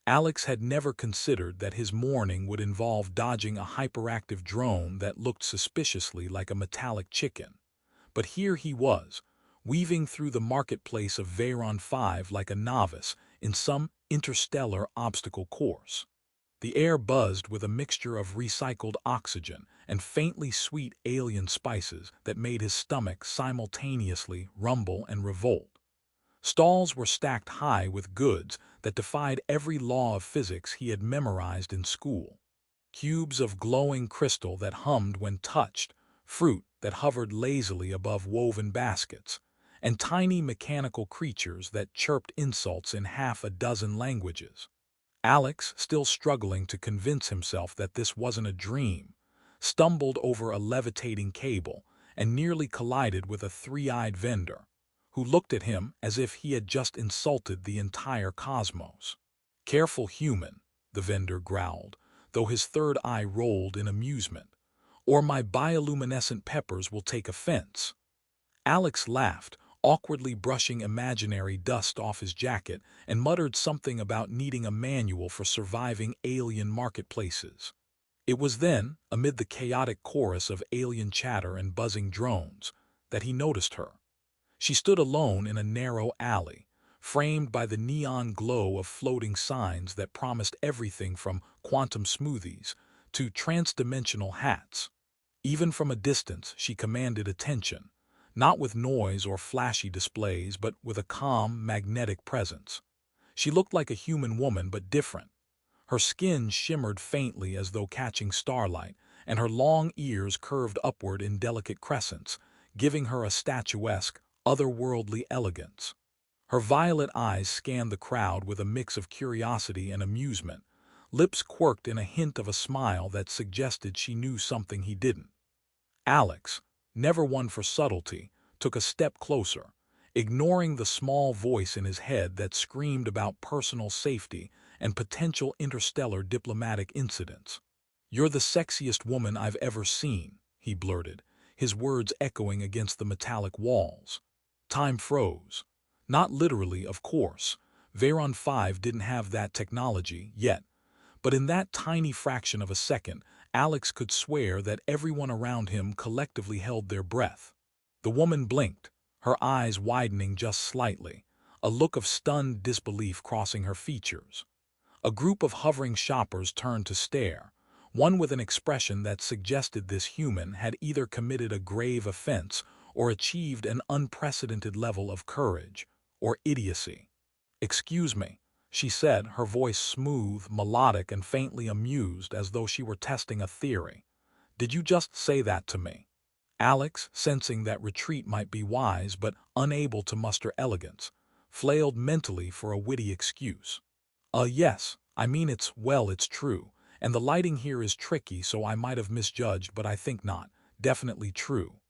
Alex had never considered that his morning would involve dodging a hyperactive drone that looked suspiciously like a metallic chicken. But here he was, weaving through the marketplace of Veyron 5 like a novice in some interstellar obstacle course. The air buzzed with a mixture of recycled oxygen and faintly sweet alien spices that made his stomach simultaneously rumble and revolt. Stalls were stacked high with goods that defied every law of physics he had memorized in school. Cubes of glowing crystal that hummed when touched, fruit that hovered lazily above woven baskets, and tiny mechanical creatures that chirped insults in half a dozen languages. Alex, still struggling to convince himself that this wasn't a dream, stumbled over a levitating cable and nearly collided with a three-eyed vendor, who looked at him as if he had just insulted the entire cosmos. "Careful, human," the vendor growled, though his third eye rolled in amusement, "or my bioluminescent peppers will take offense." Alex laughed, awkwardly brushing imaginary dust off his jacket, and muttered something about needing a manual for surviving alien marketplaces. It was then, amid the chaotic chorus of alien chatter and buzzing drones, that he noticed her. She stood alone in a narrow alley, framed by the neon glow of floating signs that promised everything from quantum smoothies to transdimensional hats. Even from a distance, she commanded attention, not with noise or flashy displays, but with a calm, magnetic presence. She looked like a human woman, but different. Her skin shimmered faintly as though catching starlight, and her long ears curved upward in delicate crescents, giving her a statuesque, otherworldly elegance. Her violet eyes scanned the crowd with a mix of curiosity and amusement, lips quirked in a hint of a smile that suggested she knew something he didn't. Alex, never one for subtlety, took a step closer, ignoring the small voice in his head that screamed about personal safety and potential interstellar diplomatic incidents. "You're the sexiest woman I've ever seen," he blurted, his words echoing against the metallic walls. Time froze. Not literally, of course. Veyron 5 didn't have that technology yet, but in that tiny fraction of a second, Alex could swear that everyone around him collectively held their breath. The woman blinked, her eyes widening just slightly, a look of stunned disbelief crossing her features. A group of hovering shoppers turned to stare, one with an expression that suggested this human had either committed a grave offense or achieved an unprecedented level of courage or idiocy. "Excuse me," she said, her voice smooth, melodic, and faintly amused as though she were testing a theory. "Did you just say that to me?" Alex, sensing that retreat might be wise but unable to muster elegance, flailed mentally for a witty excuse. Yes, I mean it's true, and the lighting here is tricky, so I might have misjudged, but I think not. Definitely true."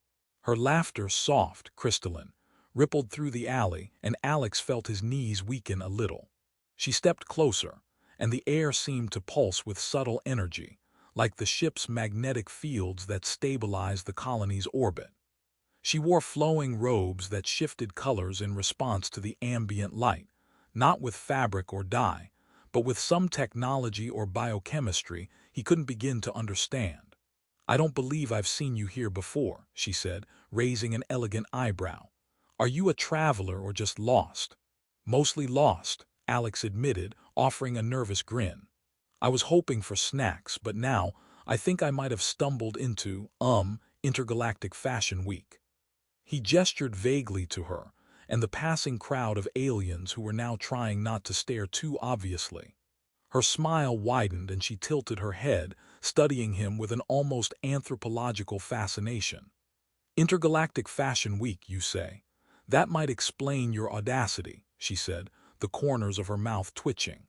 Her laughter, soft, crystalline, rippled through the alley, and Alex felt his knees weaken a little. She stepped closer, and the air seemed to pulse with subtle energy, like the ship's magnetic fields that stabilized the colony's orbit. She wore flowing robes that shifted colors in response to the ambient light, not with fabric or dye, but with some technology or biochemistry he couldn't begin to understand. "I don't believe I've seen you here before," she said, raising an elegant eyebrow. "Are you a traveler or just lost?" "Mostly lost," Alex admitted, offering a nervous grin. "I was hoping for snacks, but now I think I might have stumbled into, intergalactic fashion week." He gestured vaguely to her, and the passing crowd of aliens who were now trying not to stare too obviously. Her smile widened and she tilted her head, studying him with an almost anthropological fascination. "Intergalactic Fashion Week, you say? That might explain your audacity," she said, the corners of her mouth twitching.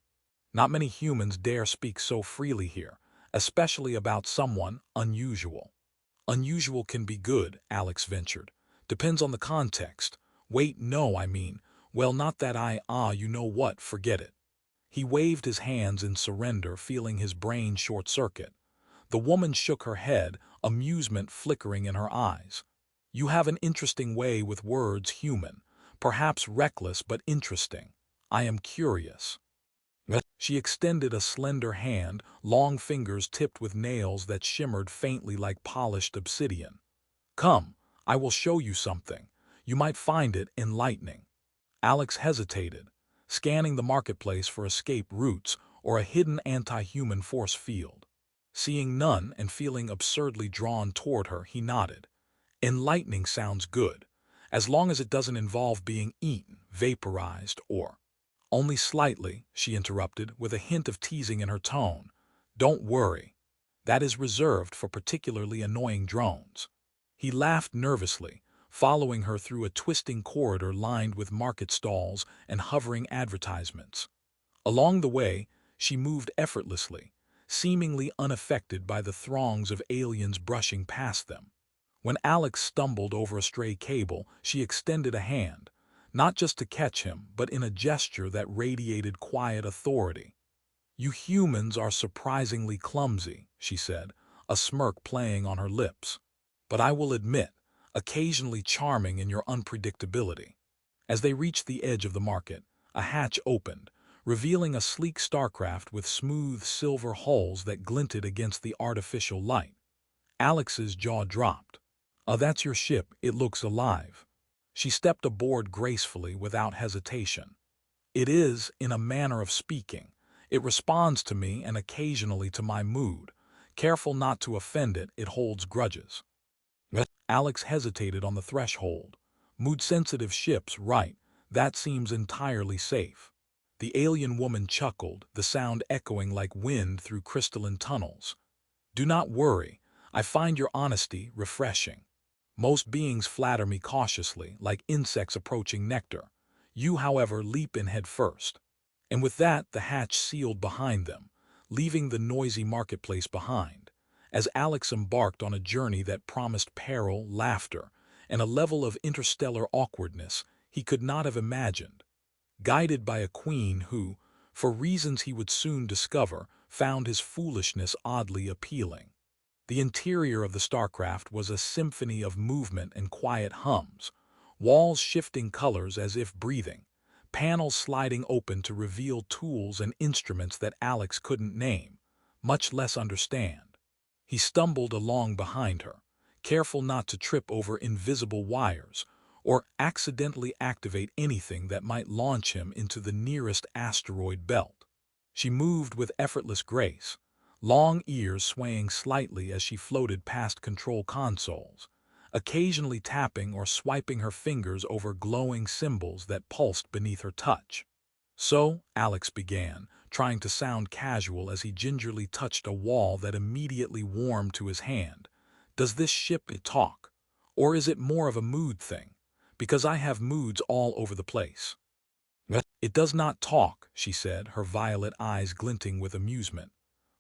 "Not many humans dare speak so freely here, especially about someone unusual." "Unusual can be good," Alex ventured. "Depends on the context. Wait, no, I mean, well, not that you know what, forget it." He waved his hands in surrender, feeling his brain short-circuit. The woman shook her head, amusement flickering in her eyes. "You have an interesting way with words, human. Perhaps reckless but interesting. I am curious." She extended a slender hand, long fingers tipped with nails that shimmered faintly like polished obsidian. Come, I will show you something. You might find it enlightening. Alex hesitated, scanning the marketplace for escape routes or a hidden anti-human force field. Seeing none and feeling absurdly drawn toward her, he nodded. Enlightening sounds good, as long as it doesn't involve being eaten, vaporized, or— Only slightly, she interrupted, with a hint of teasing in her tone. Don't worry. That is reserved for particularly annoying drones. He laughed nervously, following her through a twisting corridor lined with market stalls and hovering advertisements. Along the way, she moved effortlessly, seemingly unaffected by the throngs of aliens brushing past them. When Alex stumbled over a stray cable, she extended a hand, not just to catch him, but in a gesture that radiated quiet authority. You humans are surprisingly clumsy, she said, a smirk playing on her lips. But I will admit, occasionally charming in your unpredictability. As they reached the edge of the market, a hatch opened, revealing a sleek starcraft with smooth silver hulls that glinted against the artificial light. Alex's jaw dropped. Oh, that's your ship, it looks alive. She stepped aboard gracefully without hesitation. It is, in a manner of speaking. It responds to me and occasionally to my mood. Careful not to offend it, it holds grudges. Alex hesitated on the threshold. Mood-sensitive ships, right, that seems entirely safe. The alien woman chuckled, the sound echoing like wind through crystalline tunnels. Do not worry, I find your honesty refreshing. Most beings flatter me cautiously, like insects approaching nectar. You, however, leap in head first. And with that, the hatch sealed behind them, leaving the noisy marketplace behind, as Alex embarked on a journey that promised peril, laughter, and a level of interstellar awkwardness he could not have imagined. Guided by a queen who, for reasons he would soon discover, found his foolishness oddly appealing. The interior of the starcraft was a symphony of movement and quiet hums, walls shifting colors as if breathing, panels sliding open to reveal tools and instruments that Alex couldn't name, much less understand. He stumbled along behind her, careful not to trip over invisible wires or accidentally activate anything that might launch him into the nearest asteroid belt. She moved with effortless grace, long ears swaying slightly as she floated past control consoles, occasionally tapping or swiping her fingers over glowing symbols that pulsed beneath her touch. So, Alex began, trying to sound casual as he gingerly touched a wall that immediately warmed to his hand. Does this ship talk? Or is it more of a mood thing? Because I have moods all over the place. It does not talk, she said, her violet eyes glinting with amusement.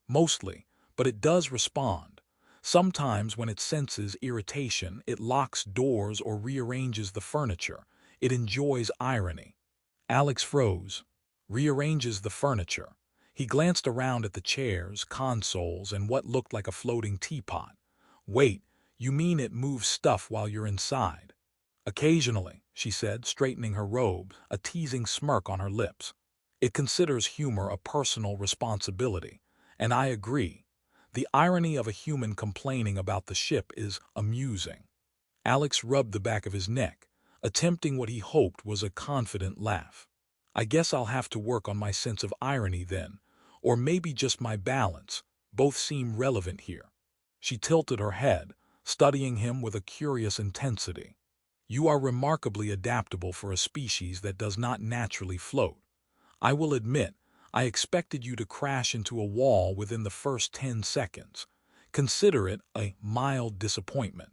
Mostly, but it does respond. Sometimes when it senses irritation, it locks doors or rearranges the furniture. It enjoys irony. Alex froze. Rearranges the furniture. He glanced around at the chairs, consoles, and what looked like a floating teapot. Wait, you mean it moves stuff while you're inside? Occasionally, she said, straightening her robe, a teasing smirk on her lips. It considers humor a personal responsibility. And I agree. The irony of a human complaining about the ship is amusing. Alex rubbed the back of his neck, attempting what he hoped was a confident laugh. I guess I'll have to work on my sense of irony then, or maybe just my balance. Both seem relevant here. She tilted her head, studying him with a curious intensity. You are remarkably adaptable for a species that does not naturally float. I will admit, I expected you to crash into a wall within the first 10 seconds. Consider it a mild disappointment.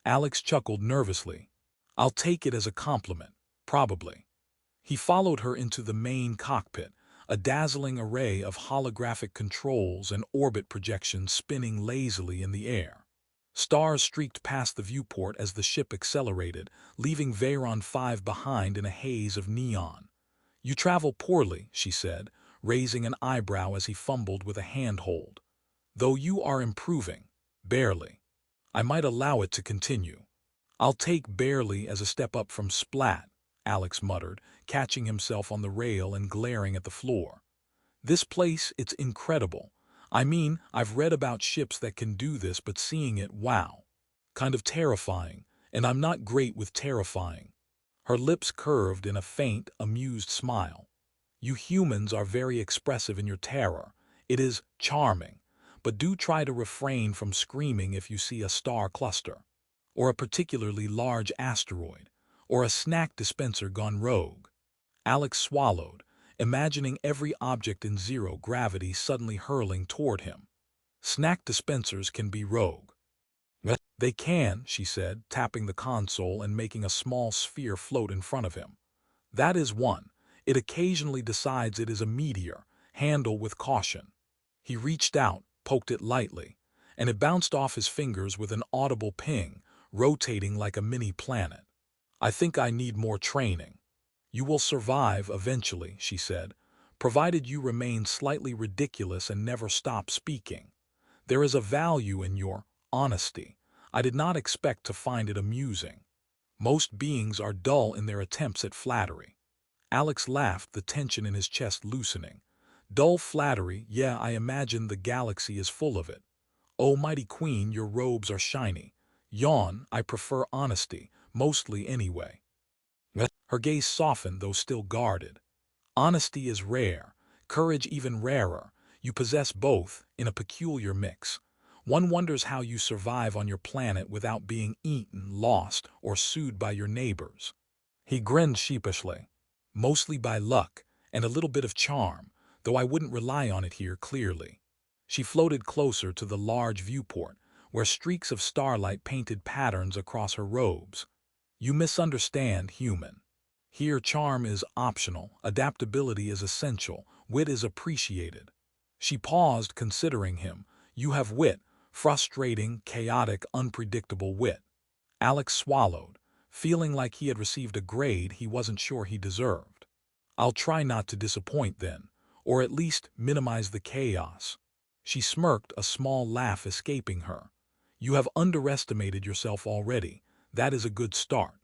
Alex chuckled nervously. I'll take it as a compliment, probably. He followed her into the main cockpit, a dazzling array of holographic controls and orbit projections spinning lazily in the air. Stars streaked past the viewport as the ship accelerated, leaving Veyron 5 behind in a haze of neon. You travel poorly, she said, raising an eyebrow as he fumbled with a handhold. Though you are improving, barely. I might allow it to continue. I'll take barely as a step up from splat, Alex muttered, catching himself on the rail and glaring at the floor. This place, it's incredible. I mean, I've read about ships that can do this, but seeing it, wow. Kind of terrifying, and I'm not great with terrifying. Her lips curved in a faint, amused smile. You humans are very expressive in your terror. It is charming, but do try to refrain from screaming if you see a star cluster, or a particularly large asteroid, or a snack dispenser gone rogue. Alex swallowed, imagining every object in zero gravity suddenly hurling toward him. Snack dispensers can be rogue. They can, she said, tapping the console and making a small sphere float in front of him. That is one. It occasionally decides it is a meteor. Handle with caution. He reached out, poked it lightly, and it bounced off his fingers with an audible ping, rotating like a mini planet. I think I need more training. You will survive eventually, she said, provided you remain slightly ridiculous and never stop speaking. There is a value in your honesty. I did not expect to find it amusing. Most beings are dull in their attempts at flattery. Alex laughed, the tension in his chest loosening. Dull flattery, yeah, I imagine the galaxy is full of it. Oh, mighty queen, your robes are shiny. Yawn, I prefer honesty, mostly anyway. Her gaze softened, though still guarded. Honesty is rare, courage even rarer. You possess both, in a peculiar mix. One wonders how you survive on your planet without being eaten, lost, or sued by your neighbors. He grinned sheepishly. Mostly by luck, and a little bit of charm, though I wouldn't rely on it here clearly. She floated closer to the large viewport, where streaks of starlight painted patterns across her robes. You misunderstand, human. Here charm is optional, adaptability is essential, wit is appreciated. She paused, considering him. You have wit, frustrating, chaotic, unpredictable wit. Alex swallowed, feeling like he had received a grade he wasn't sure he deserved. I'll try not to disappoint then, or at least minimize the chaos. She smirked, a small laugh escaping her. You have underestimated yourself already. That is a good start.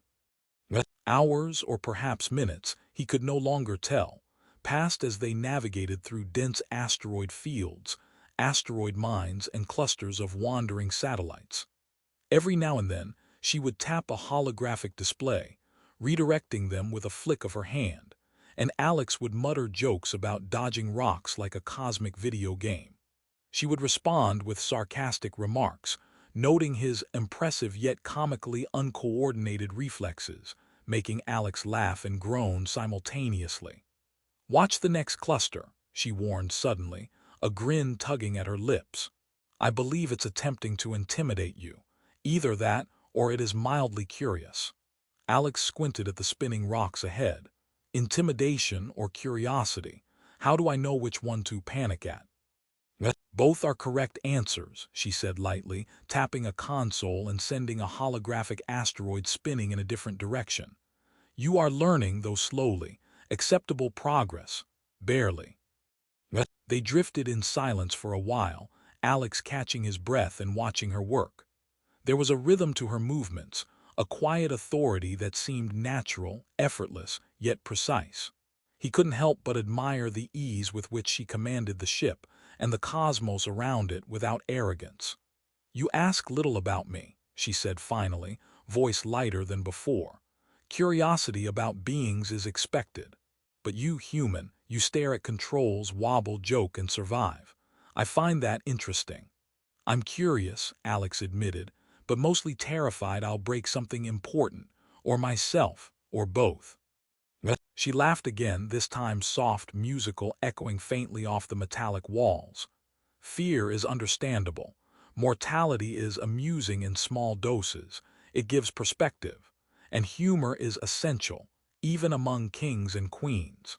Hours, or perhaps minutes, he could no longer tell, passed as they navigated through dense asteroid fields, asteroid mines, and clusters of wandering satellites. Every now and then, she would tap a holographic display, redirecting them with a flick of her hand, and Alex would mutter jokes about dodging rocks like a cosmic video game. She would respond with sarcastic remarks, noting his impressive yet comically uncoordinated reflexes, making Alex laugh and groan simultaneously. Watch the next cluster, she warned suddenly, a grin tugging at her lips. I believe it's attempting to intimidate you. Either that, or it is mildly curious. Alex squinted at the spinning rocks ahead. Intimidation or curiosity? How do I know which one to panic at? Both are correct answers, she said lightly, tapping a console and sending a holographic asteroid spinning in a different direction. You are learning, though slowly. Acceptable progress. Barely. They drifted in silence for a while, Alex catching his breath and watching her work. There was a rhythm to her movements, a quiet authority that seemed natural, effortless, yet precise. He couldn't help but admire the ease with which she commanded the ship and the cosmos around it without arrogance. You ask little about me, she said finally, voice lighter than before. Curiosity about beings is expected. But you, human, you stare at controls, wobble, joke, and survive. I find that interesting. I'm curious, Alex admitted, but mostly terrified I'll break something important, or myself, or both. She laughed again, this time soft, musical, echoing faintly off the metallic walls. Fear is understandable. Mortality is amusing in small doses. It gives perspective. And humor is essential, even among kings and queens.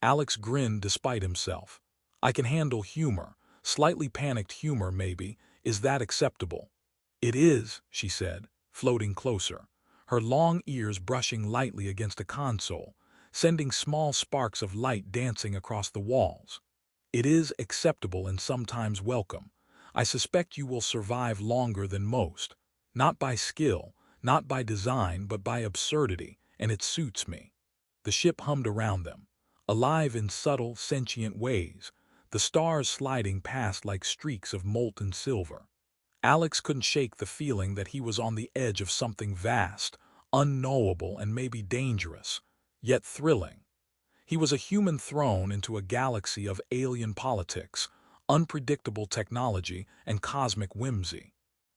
Alex grinned despite himself. I can handle humor. Slightly panicked humor, maybe. Is that acceptable? It is, she said, floating closer, her long ears brushing lightly against a console, sending small sparks of light dancing across the walls. It is acceptable and sometimes welcome. I suspect you will survive longer than most. Not by skill, not by design, but by absurdity, and it suits me. The ship hummed around them. alive in subtle, sentient ways, the stars sliding past like streaks of molten silver. Alex couldn't shake the feeling that he was on the edge of something vast, unknowable, and maybe dangerous, yet thrilling. He was a human thrown into a galaxy of alien politics, unpredictable technology, and cosmic whimsy.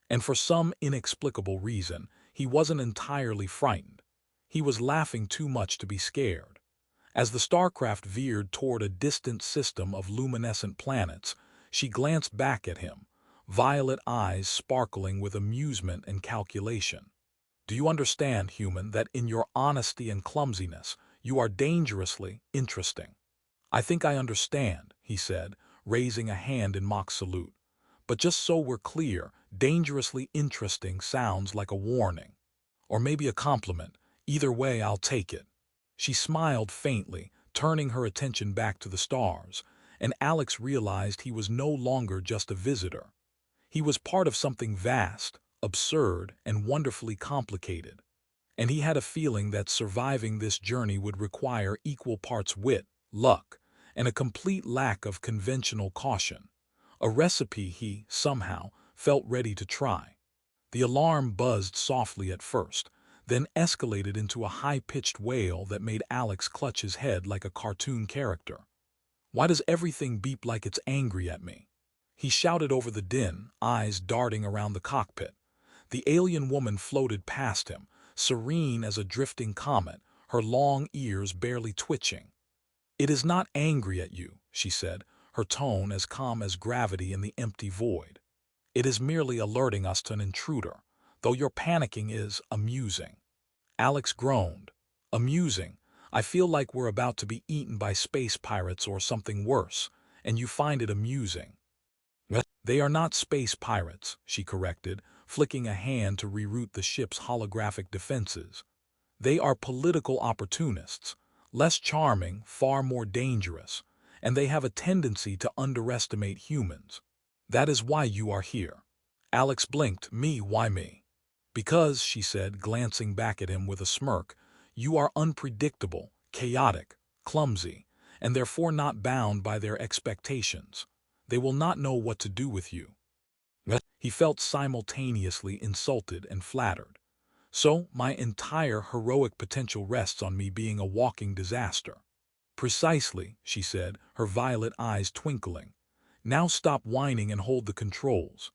And for some inexplicable reason, he wasn't entirely frightened. He was laughing too much to be scared. As the starcraft veered toward a distant system of luminescent planets, she glanced back at him, violet eyes sparkling with amusement and calculation. Do you understand, human, that in your honesty and clumsiness, you are dangerously interesting? I think I understand, he said, raising a hand in mock salute. But just so we're clear, dangerously interesting sounds like a warning. Or maybe a compliment. Either way, I'll take it. She smiled faintly, turning her attention back to the stars, and Alex realized he was no longer just a visitor. He was part of something vast, absurd, and wonderfully complicated. And he had a feeling that surviving this journey would require equal parts wit, luck, and a complete lack of conventional caution. A recipe he, somehow, felt ready to try. The alarm buzzed softly at first, then escalated into a high-pitched wail that made Alex clutch his head like a cartoon character. Why does everything beep like it's angry at me? He shouted over the din, eyes darting around the cockpit. The alien woman floated past him, serene as a drifting comet, her long ears barely twitching. "It is not angry at you," she said, her tone as calm as gravity in the empty void. "It is merely alerting us to an intruder, though your panicking is amusing." Alex groaned. "Amusing? I feel like we're about to be eaten by space pirates or something worse, and you find it amusing." "They are not space pirates," she corrected, flicking a hand to reroute the ship's holographic defenses. "They are political opportunists, less charming, far more dangerous, and they have a tendency to underestimate humans. That is why you are here." Alex blinked. "Me, why me?" "Because," she said, glancing back at him with a smirk, "you are unpredictable, chaotic, clumsy, and therefore not bound by their expectations. They will not know what to do with you." He felt simultaneously insulted and flattered. "So my entire heroic potential rests on me being a walking disaster." "Precisely," she said, her violet eyes twinkling. "Now stop whining and hold the controls."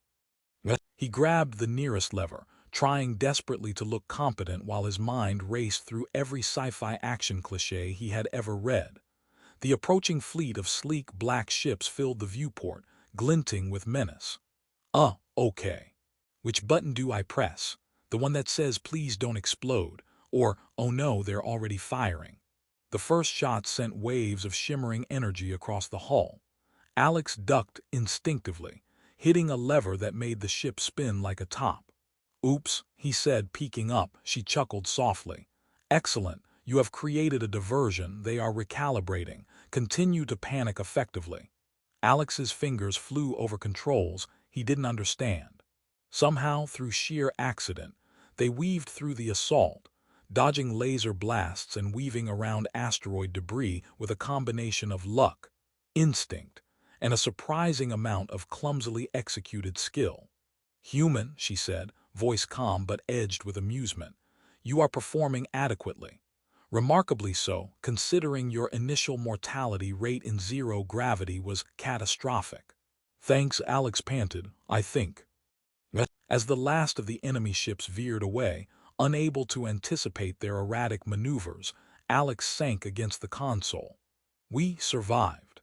He grabbed the nearest lever, trying desperately to look competent while his mind raced through every sci-fi action cliché he had ever read. The approaching fleet of sleek black ships filled the viewport, glinting with menace. Okay. Which button do I press? The one that says please don't explode, or oh no, they're already firing. The first shot sent waves of shimmering energy across the hull. Alex ducked instinctively, hitting a lever that made the ship spin like a top. "Oops," he said, peeking up. She chuckled softly. "Excellent. You have created a diversion. They are recalibrating. Continue to panic effectively." Alex's fingers flew over controls he didn't understand. Somehow, through sheer accident, they weaved through the assault, dodging laser blasts and weaving around asteroid debris with a combination of luck, instinct, and a surprising amount of clumsily executed skill. "Human," she said, voice calm but edged with amusement, "you are performing adequately. Remarkably so, considering your initial mortality rate in zero gravity was catastrophic." "Thanks," Alex panted, "I think." As the last of the enemy ships veered away, unable to anticipate their erratic maneuvers, Alex sank against the console. "We survived."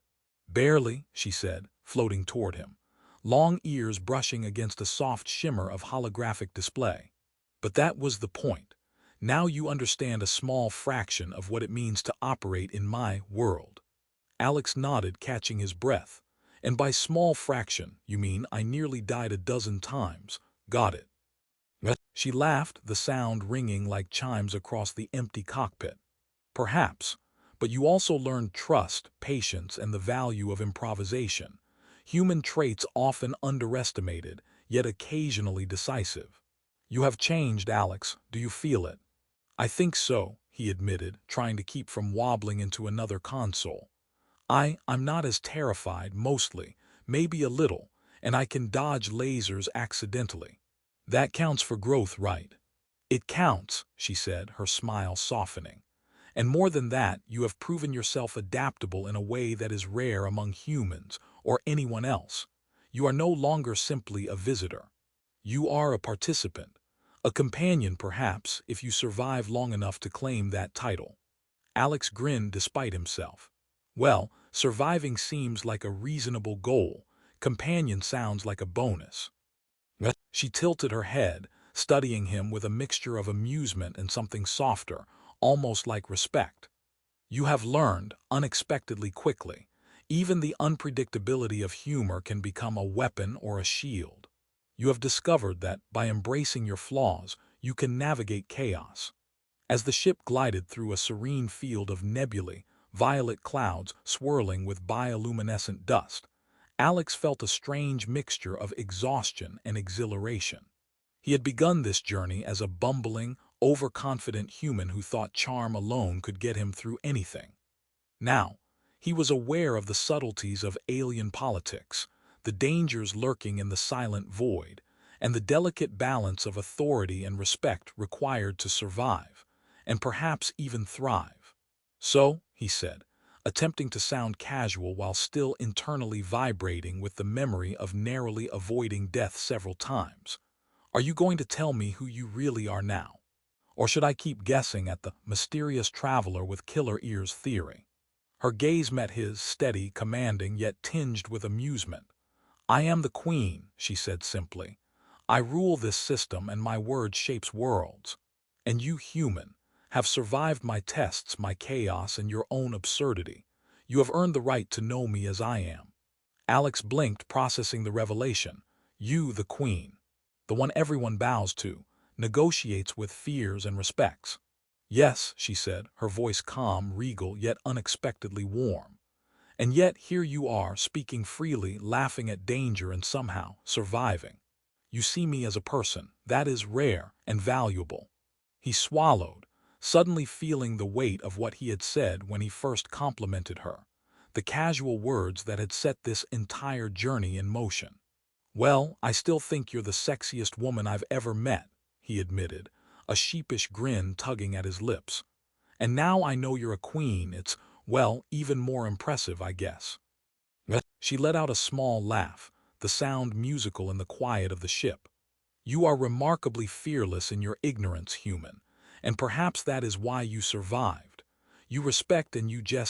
"Barely," she said, floating toward him, long ears brushing against a soft shimmer of holographic display. "But that was the point. Now you understand a small fraction of what it means to operate in my world." Alex nodded, catching his breath. "And by small fraction, you mean I nearly died a dozen times. Got it." She laughed, the sound ringing like chimes across the empty cockpit. "Perhaps, but you also learned trust, patience, and the value of improvisation. Human traits often underestimated, yet occasionally decisive. You have changed, Alex. Do you feel it?" "I think so," he he admitted, trying to keep from wobbling into another console. I'm not as terrified, mostly, maybe a little, and I can dodge lasers accidentally. That counts for growth, right? It counts, she said, her smile softening. And more than that, you have proven yourself adaptable in a way that is rare among humans or anyone else. You are no longer simply a visitor. You are a participant, a companion perhaps, if you survive long enough to claim that title. Alex grinned despite himself. Well, surviving seems like a reasonable goal. Companion sounds like a bonus. She tilted her head, studying him with a mixture of amusement and something softer, almost like respect. You have learned, unexpectedly quickly. Even the unpredictability of humor can become a weapon or a shield. You have discovered that, by embracing your flaws, you can navigate chaos. As the ship glided through a serene field of nebulae, violet clouds swirling with bioluminescent dust, Alex felt a strange mixture of exhaustion and exhilaration. He had begun this journey as a bumbling, overconfident human who thought charm alone could get him through anything. Now, he was aware of the subtleties of alien politics, the dangers lurking in the silent void, and the delicate balance of authority and respect required to survive, and perhaps even thrive. So, he said, attempting to sound casual while still internally vibrating with the memory of narrowly avoiding death several times, are you going to tell me who you really are now? Or should I keep guessing at the mysterious traveler with killer ears theory? Her gaze met his, steady, commanding, yet tinged with amusement. I am the queen, she said simply. I rule this system and my word shapes worlds. And you, human, have survived my tests, my chaos, and your own absurdity. You have earned the right to know me as I am. Alex blinked, processing the revelation. You, the queen, the one everyone bows to, negotiates with, fears, and respects. Yes, she said, her voice calm, regal, yet unexpectedly warm. And yet here you are, speaking freely, laughing at danger, and somehow surviving. You see me as a person. That is rare and valuable. He swallowed, suddenly feeling the weight of what he had said when he first complimented her, the casual words that had set this entire journey in motion. Well, I still think you're the sexiest woman I've ever met, he admitted, a sheepish grin tugging at his lips. And now I know you're a queen, it's, well, even more impressive, I guess. She let out a small laugh, the sound musical in the quiet of the ship. You are remarkably fearless in your ignorance, human, and perhaps that is why you survived. You respect and you just